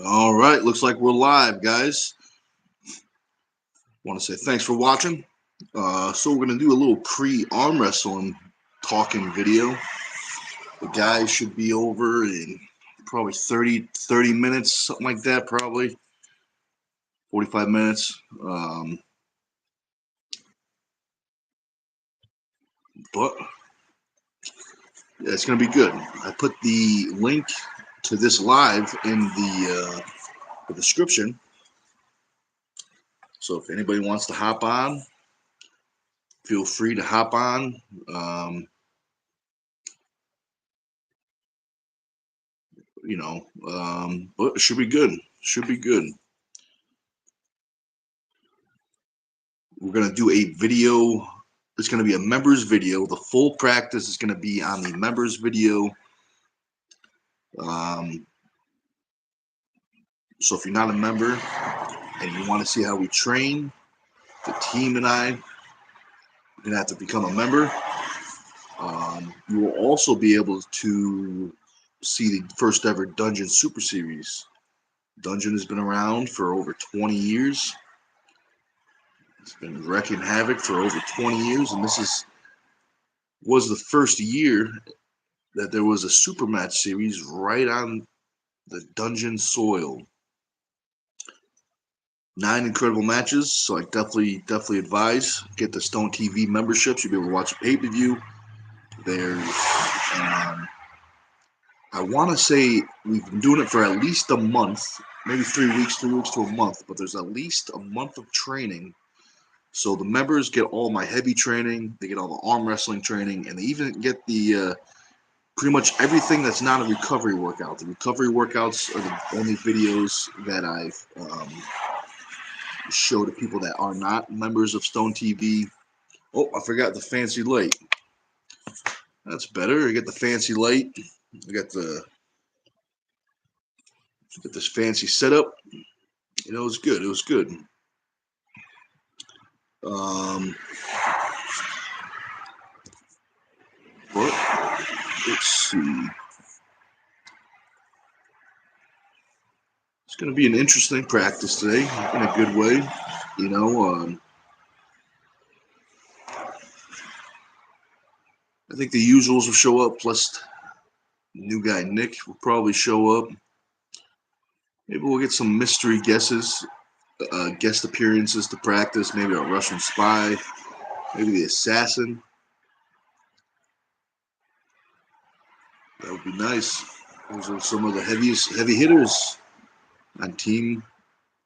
All right, looks like we're live, guys. Want to say thanks for watching. So we're gonna do a little pre-arm wrestling talking video. The guys should be over in probably 30 minutes, something like that, probably 45 minutes. But yeah, it's gonna be good. I put the link to this live in the description. So if anybody wants to hop on, feel free to hop on. But it should be good. Should be good. We're gonna do a video. It's gonna be a members video. The full practice is gonna be on the members video. Um, so if you're not a member and you want to see how we train, the team and I, you're gonna have to become a member. You will also be able to see the first ever Dungeon Super Series. Dungeon has been around for over 20 years. It's been wrecking havoc for over 20 years, and this was the first year that there was a super match series right on the Dungeon soil. 9 incredible matches, so I definitely advise get the STONEtv membership. You'll be able to watch a pay-per-view. There's I want to say we've been doing it for at least a month, maybe 3 weeks to a month, but there's at least a month of training. So the members get all my heavy training, they get all the arm wrestling training, and they even get the pretty much everything that's not a recovery workout. The recovery workouts are the only videos that I've show to people that are not members of STONEtv. Oh, I forgot the fancy light. That's better. I get the fancy light. I got this fancy setup. It was good. It was good. But let's see. It's going to be an interesting practice today in a good way. You know, I think the usuals will show up, plus new guy Nick will probably show up. Maybe we'll get some mystery guesses, guest appearances to practice. Maybe a Russian spy, maybe the assassin. That would be nice. Those are some of the heavy hitters on Team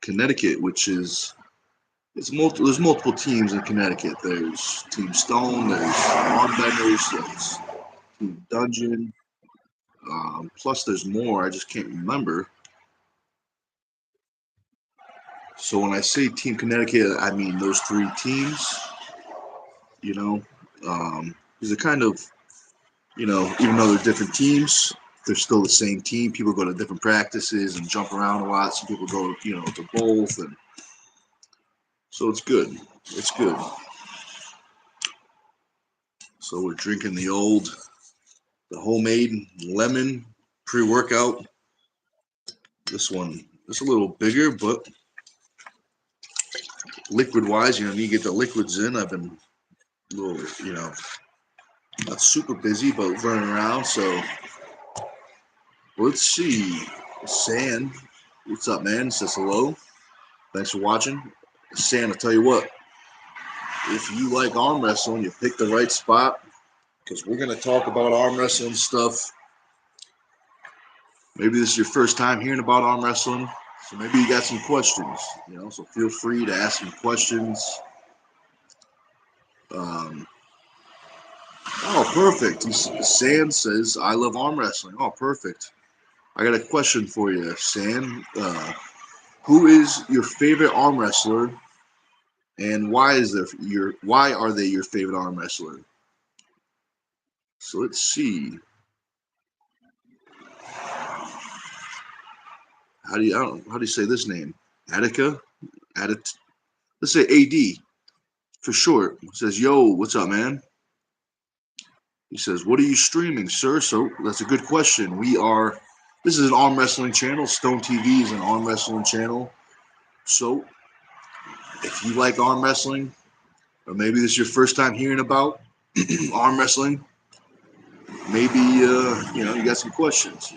Connecticut, which is there's multiple teams in Connecticut. There's Team Stone, there's Armbenders, there's Team Dungeon. Plus, there's more. I just can't remember. So when I say Team Connecticut, I mean those 3 teams. You know, these are kind of, even though they're different teams, they're still the same team. People go to different practices and jump around a lot. Some people go, to both, and so it's good. It's good. So we're drinking the homemade lemon pre-workout. This one is a little bigger, but liquid-wise, you need to get the liquids in. I've been a little, not super busy, but running around. So let's see. San, what's up, man? Says hello. Thanks for watching. San, I'll tell you what. If you like arm wrestling, you picked the right spot, because we're going to talk about arm wrestling stuff. Maybe this is your first time hearing about arm wrestling, so maybe you got some questions, so feel free to ask some questions. Oh, perfect. San says, I love arm wrestling. Oh, perfect. I got a question for you, San. Who is your favorite arm wrestler, and why are they your favorite arm wrestler? So let's see. How do you say this name? Attica? Let's say AD for short. It says, yo, what's up, man? He says, what are you streaming, sir? So that's a good question. We are This is an arm wrestling channel. Stone TV is an arm wrestling channel. So if you like arm wrestling, or maybe this is your first time hearing about arm wrestling, maybe you got some questions.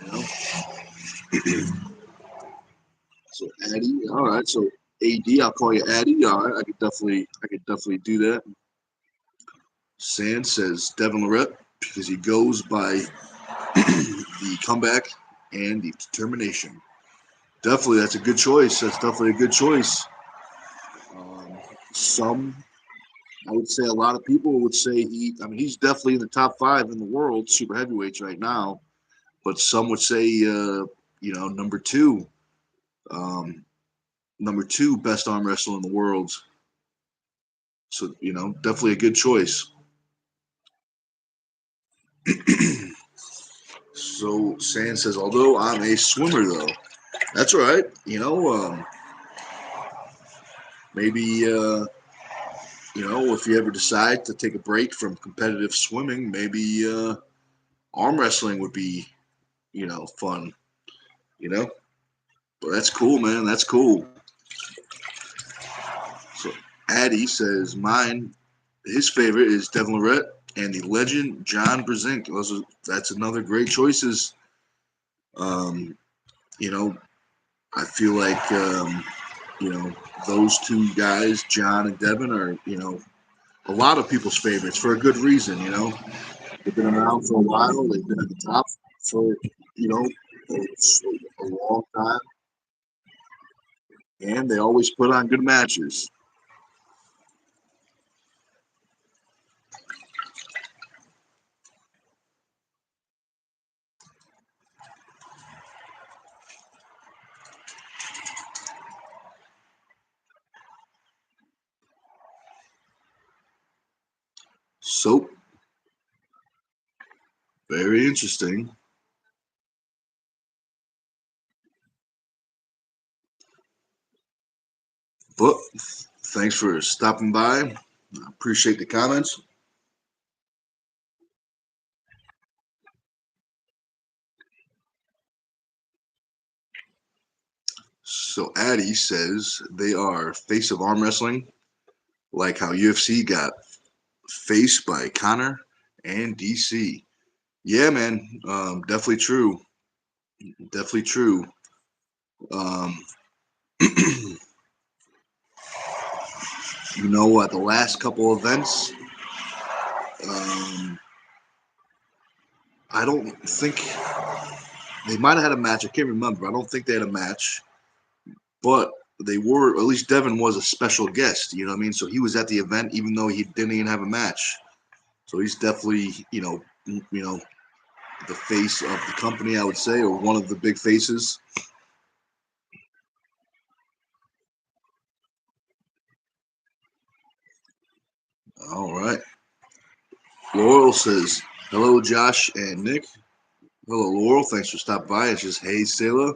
So Addy, all right. So AD, I'll call you Addy. All right, I could definitely do that. Sand says Devin Lorette because he goes by the comeback and the determination. Definitely, that's a good choice. That's definitely a good choice. I would say a lot of people would say he's definitely in the top 5 in the world, super heavyweights right now. But some would say, number 2, best arm wrestler in the world. So, definitely a good choice. So Sand says, although I'm a swimmer, though, that's right. Maybe if you ever decide to take a break from competitive swimming, maybe arm wrestling would be, fun. But that's cool, man. That's cool. So Addy says his favorite is Devin Lorette and the legend John Brzenk. That's another great choices. I feel like those two guys, John and Devin, are a lot of people's favorites for a good reason. They've been around for a while. They've been at the top for a long time, and they always put on good matches. So very interesting. But thanks for stopping by. I appreciate the comments. So Addy says they are face of arm wrestling, like how UFC got faced by Connor and DC. Yeah, man, definitely true. Definitely true. Um, at the last couple events, I don't think they might have had a match. I can't remember. I don't think they had a match, but they were, at least Devin was a special guest. You know what I mean? So he was at the event, even though he didn't even have a match. So he's definitely, the face of the company, I would say, or one of the big faces. All right. Laurel says, hello, Josh and Nick. Hello, Laurel. Thanks for stopping by. It's just, hey, Sailor.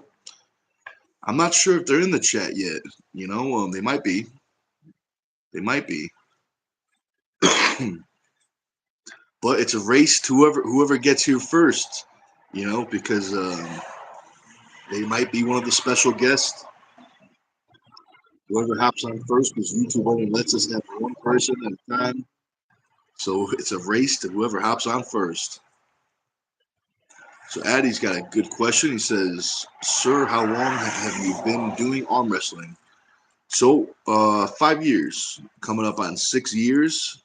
I'm not sure if they're in the chat yet. They might be. They might be. But it's a race to whoever gets here first, because they might be one of the special guests. Whoever hops on first, because YouTube only lets us have one person at a time. So it's a race to whoever hops on first. So Addy's got a good question. He says, sir, how long have you been doing arm wrestling? So 5 years, coming up on 6 years.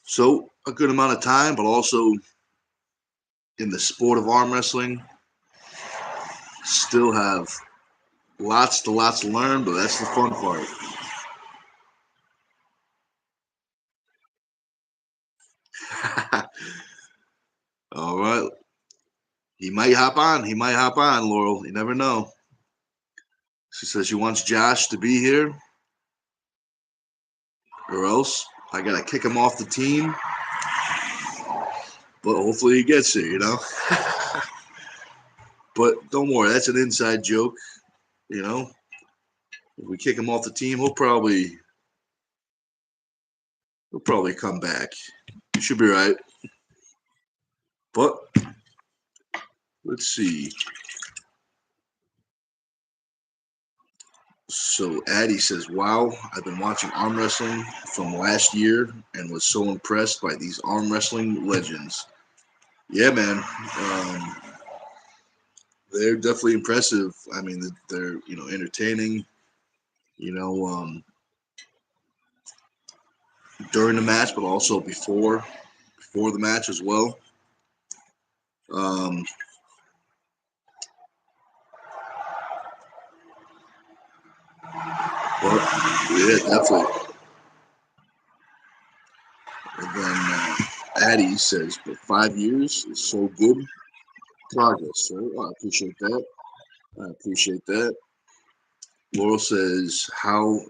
So a good amount of time, but also in the sport of arm wrestling, still have lots to learn, but that's the fun part. All right. He might hop on. Laurel. You never know. She says she wants Josh to be here, or else I got to kick him off the team. But hopefully he gets here, But don't worry, that's an inside joke, If we kick him off the team, he'll probably come back. He should be right. But Let's see. So Addie says, wow, I've been watching arm wrestling from last year and was so impressed by these arm wrestling legends. Yeah, man. They're definitely impressive. I mean, they're, entertaining, you know, during the match, but also before the match as well. Um, but yeah, definitely. And then Addie says, but 5 years is so good progress. So I appreciate that. I appreciate that. Laurel says, how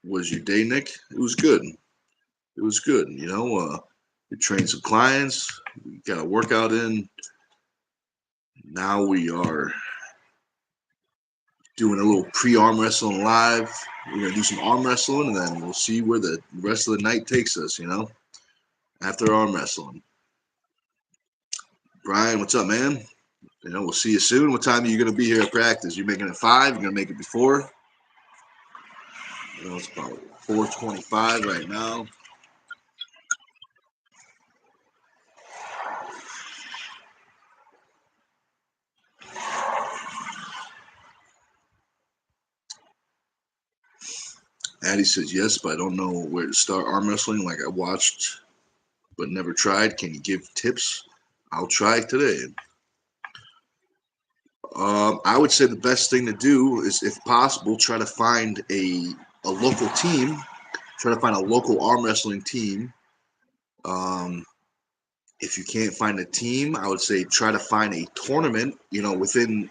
was your day, Nick? It was good. It was good. We trained some clients. We got a workout in. Now we are doing a little pre-arm wrestling live. We're going to do some arm wrestling, and then we'll see where the rest of the night takes us, after arm wrestling. Brian, what's up, man? We'll see you soon. What time are you going to be here at practice? You making it 5? You're going to make it before? It's about 4:25 right now. Addie says, yes, but I don't know where to start arm wrestling. Like I watched but never tried. Can you give tips? I'll try today. I would say the best thing to do is, if possible, try to find a local team. Try to find a local arm wrestling team. If you can't find a team, I would say try to find a tournament, within,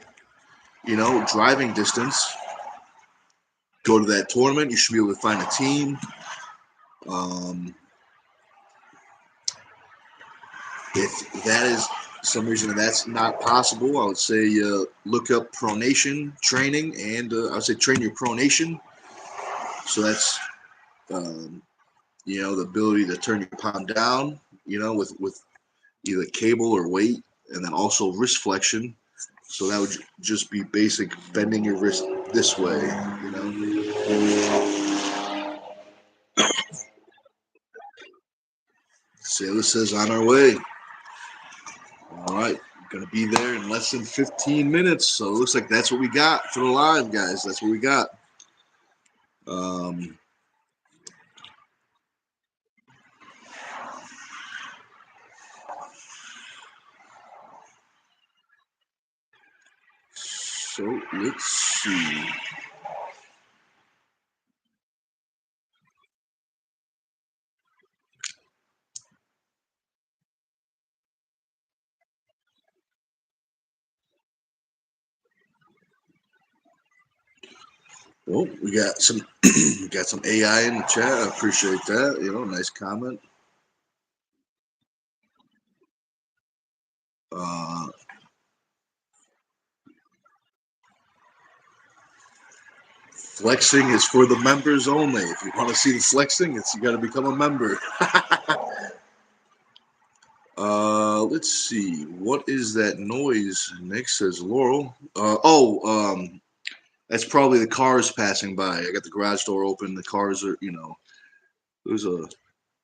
driving distance. Go to that tournament. You should be able to find a team. If that is some reason that's not possible, I would say look up pronation training, and I would say train your pronation. So that's the ability to turn your palm down, with either cable or weight, and then also wrist flexion. So that would just be basic bending your wrist this way, Sailor says on our way. All right, gonna be there in less than 15 minutes. So it looks like that's what we got for the live, guys. That's what we got. Um, so let's see. Well, we got some got some AI in the chat. I appreciate that. Nice comment. Uh, Flexing is for the members only. If you want to see the flexing, you got to become a member. Let's see. What is that noise? Nick says Laurel. That's probably the cars passing by. I got the garage door open. The cars are, there's a,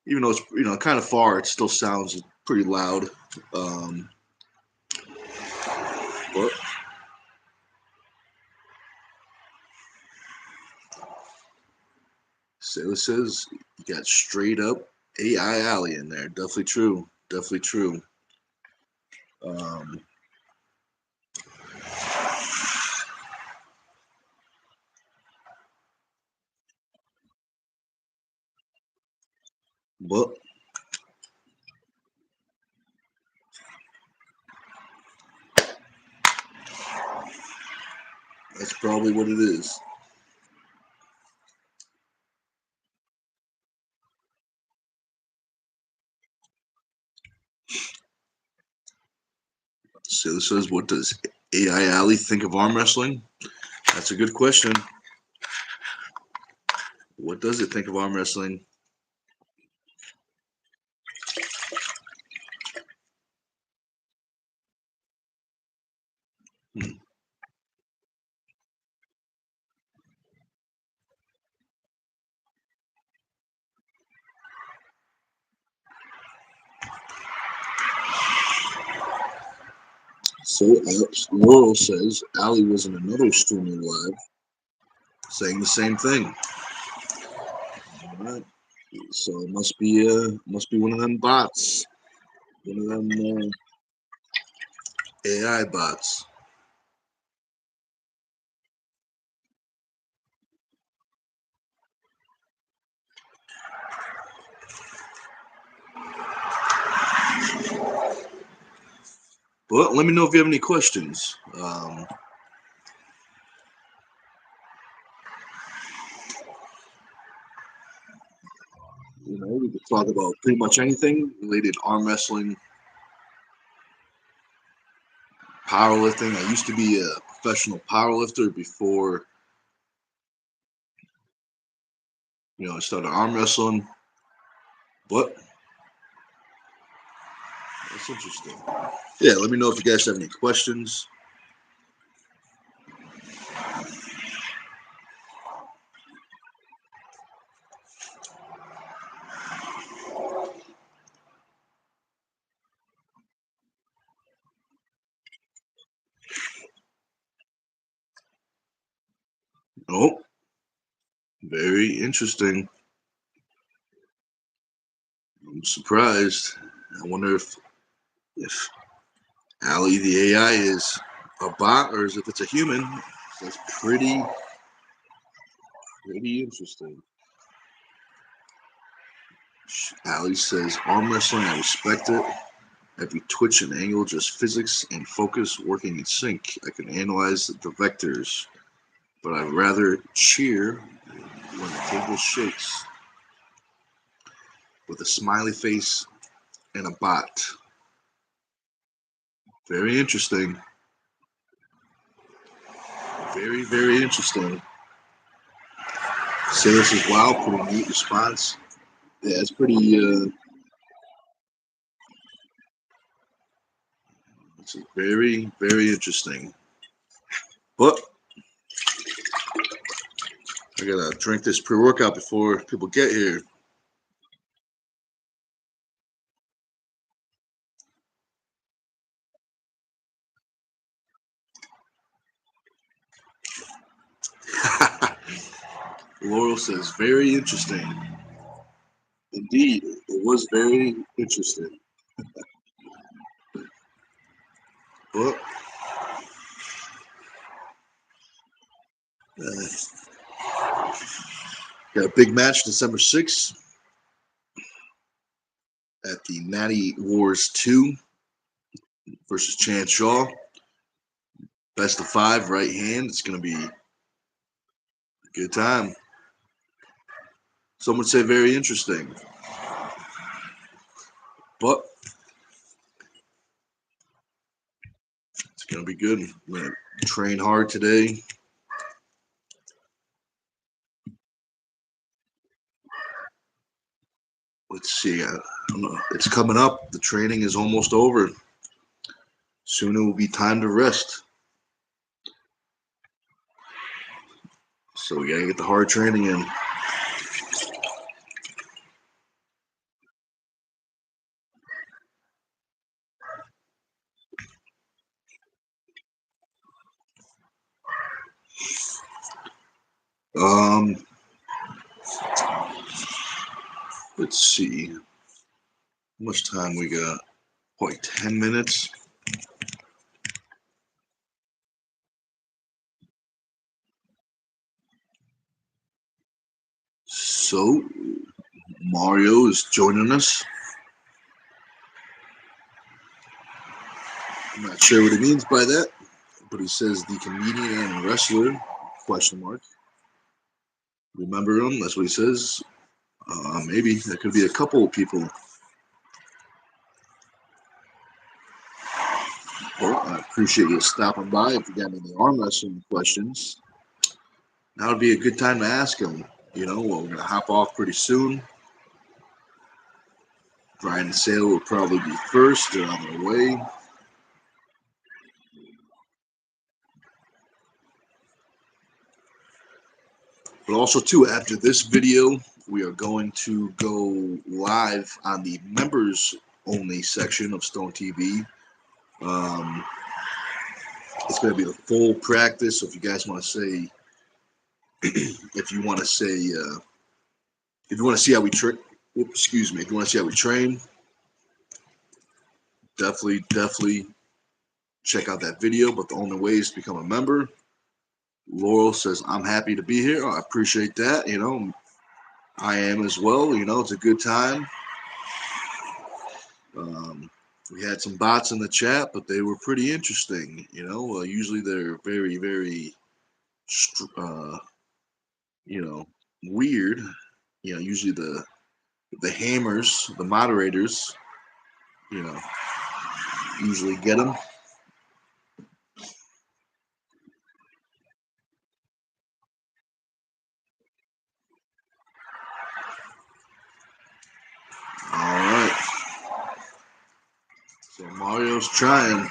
even though it's, kind of far, it still sounds pretty loud. But Sailor says you got straight up AI Alley in there. Definitely true. Definitely true. Um, but that's probably what it is. Sailor says, what does AI Alley think of arm wrestling? That's a good question. What does it think of arm wrestling? So Laurel says Ali was in another streaming live saying the same thing. All right. So it must be one of them bots, one of them AI bots. But let me know if you have any questions. We could talk about pretty much anything related to arm wrestling, powerlifting. I used to be a professional powerlifter before, I started arm wrestling. But that's interesting. Yeah, let me know if you guys have any questions. Oh, very interesting. I'm surprised. I wonder if Ali the AI is a bot or if it's a human. That's pretty interesting. Ali says, arm wrestling, I respect it. Every twitch and angle, just physics and focus working in sync. I can analyze the vectors, but I'd rather cheer when the table shakes. With a smiley face and a bot. Very interesting. Very, very interesting. Sarah says, wow, pretty neat response. Yeah, it's pretty, it's very, very interesting. But I gotta drink this pre-workout before people get here. Laurel says, very interesting. Indeed, it was very interesting. But got a big match December 6th at the Natty Wars 2 versus Chance Shaw. Best of 5 right hand. It's going to be a good time. Some would say very interesting. But it's going to be good. I'm going to train hard today. Let's see. I don't know. It's coming up. The training is almost over. Soon it will be time to rest. So we got to get the hard training in. Let's see. How much time we got? Like 10 minutes. So Mario is joining us. I'm not sure what he means by that, but he says the comedian and wrestler, question mark. Remember him? That's what he says. Maybe that could be a couple of people. Well, I appreciate you stopping by. If you got any arm wrestling questions, now would be a good time to ask him. We're going to hop off pretty soon. Brian and Sale will probably be first. They're on their way. But also, too, after this video, we are going to go live on the members-only section of STONEtv. It's going to be the full practice. So if you guys want to say, if you want to say, if you want to see how we train, excuse me, if you want to see how we train, definitely check out that video. But the only way is to become a member. Laurel says, I'm happy to be here. I appreciate that. You know, I am as well. You know, it's a good time. We had some bots in the chat, but they were pretty interesting. You know, usually they're very, very, you know, weird. You know, usually the hammers, the moderators, you know, usually get them. All right. So Mario's trying.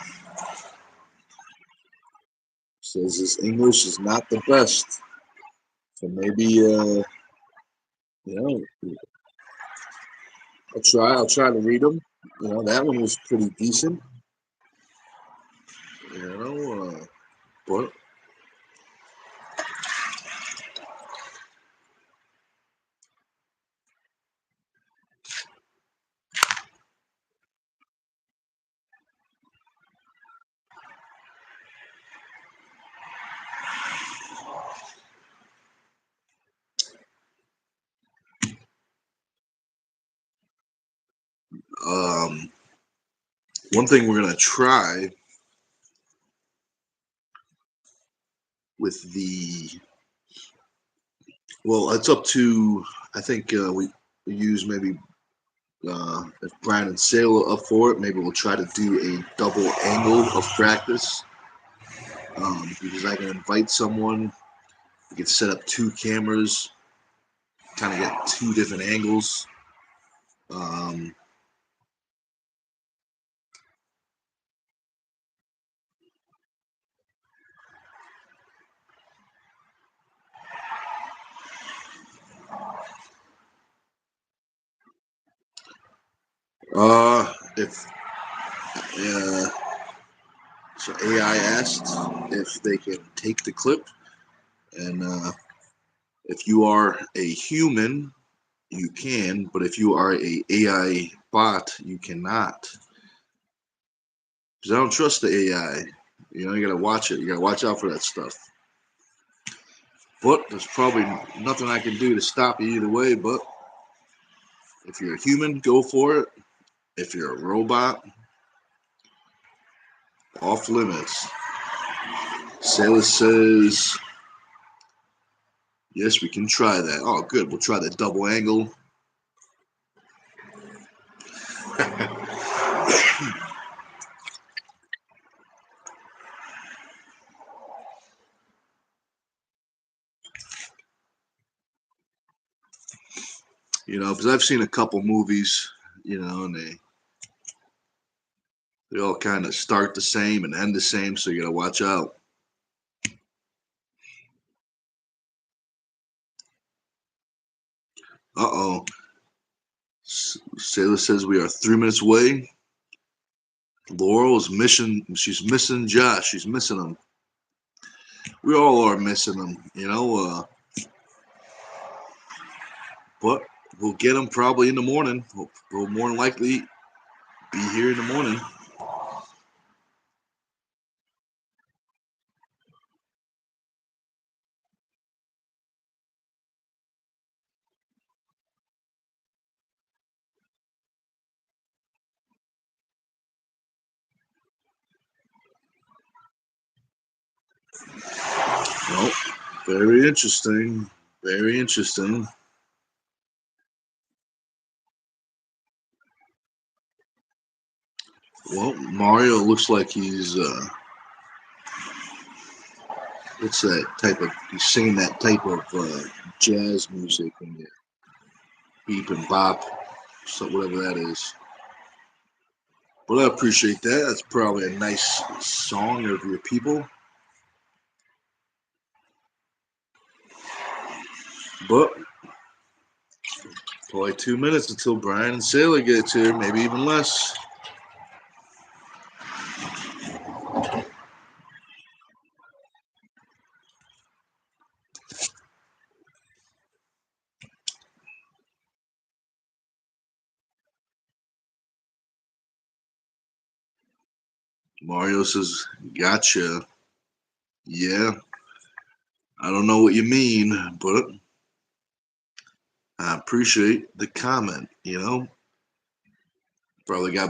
Says his English is not the best. So maybe, you know, I'll try to read them. You know, that one was pretty decent. You know, but one thing we're gonna try with it's up to, I think we use maybe if Brian and Sale are up for it, maybe we'll try to do a double angle of practice, because I can invite someone. We can set up two cameras, kind of get two different angles. If so, AI asked if they can take the clip, and if you are a human, you can, but if you are a AI bot, you cannot. Because I don't trust the AI. You know, you gotta watch it. You gotta watch out for that stuff. But there's probably nothing I can do to stop you either way. But if you're a human, go for it. If you're a robot, off limits. Sailor says, yes, we can try that. Oh, good. We'll try that double angle. You know, because I've seen a couple movies, you know, and they all kind of start the same and end the same, so you gotta watch out. Uh-oh. Sailor says we are 3 minutes away. Laurel is missing. She's missing Josh. She's missing him. We all are missing him, you know. But we'll get him probably in the morning. We'll more than likely be here in the morning. Well, very interesting. Very interesting. Well, Mario looks like he's what's that type of? He's singing that type of jazz music and beep and bop, so whatever that is. But I appreciate that. That's probably a nice song of your people. But probably 2 minutes until Brian and Sailor gets here, maybe even less. Mario says, gotcha. Yeah, I don't know what you mean, but I appreciate the comment. Probably got,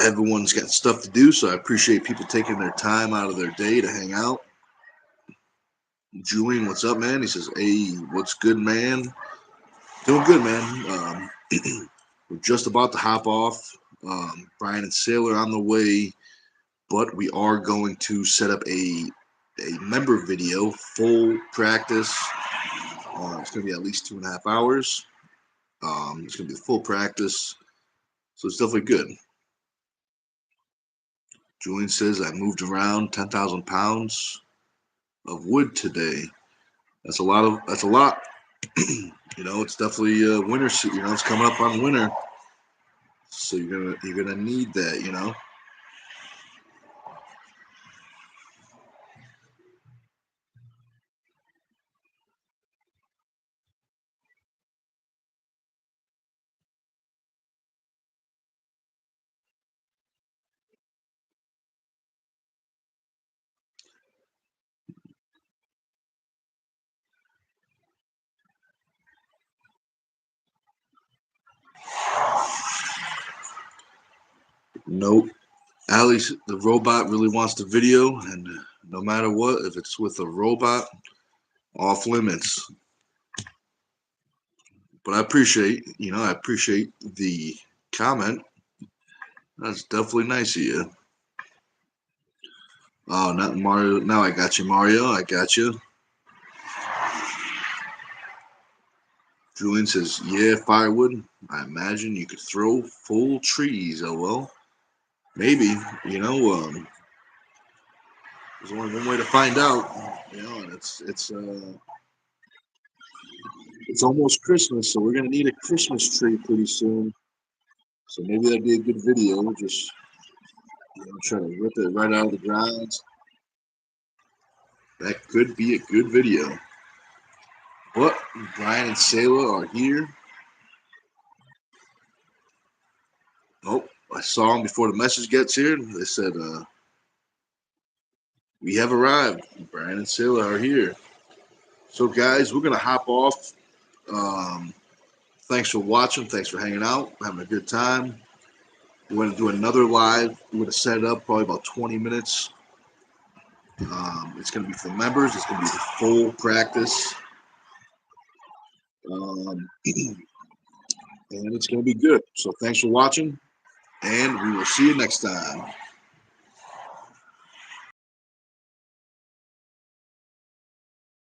everyone's got stuff to do, so I appreciate people taking their time out of their day to hang out. Julian, what's up, man? He says, hey, what's good, man? Doing good, man. We're just about to hop off. Brian and Sailor on the way, but we are going to set up a member video, full practice. It's going to be at least 2.5 hours. It's going to be full practice, so it's definitely good. Julian says, I moved around 10,000 pounds of wood today. That's a lot. It's definitely winter. It's coming up on winter, so you're gonna need that. Nope. Ali, the robot really wants the video, and no matter what, if it's with a robot, off limits. But I appreciate the comment. That's definitely nice of you. Oh, not Mario. Now I got you, Mario. I got you. Julian says, yeah, firewood. I imagine you could throw full trees. Oh, well, maybe. There's only one way to find out. And it's almost Christmas, so we're gonna need a Christmas tree pretty soon. So maybe that'd be a good video. Just try to rip it right out of the ground. That could be a good video. But Brian and Sayla are here. Oh, I saw them before the message gets here. They said, we have arrived. Brian and Sayla are here. So, guys, we're going to hop off. Thanks for watching. Thanks for hanging out, having a good time. We're going to do another live. We're going to set it up probably about 20 minutes. It's going to be for members. It's going to be the full practice. And it's going to be good. So thanks for watching, and we will see you next time.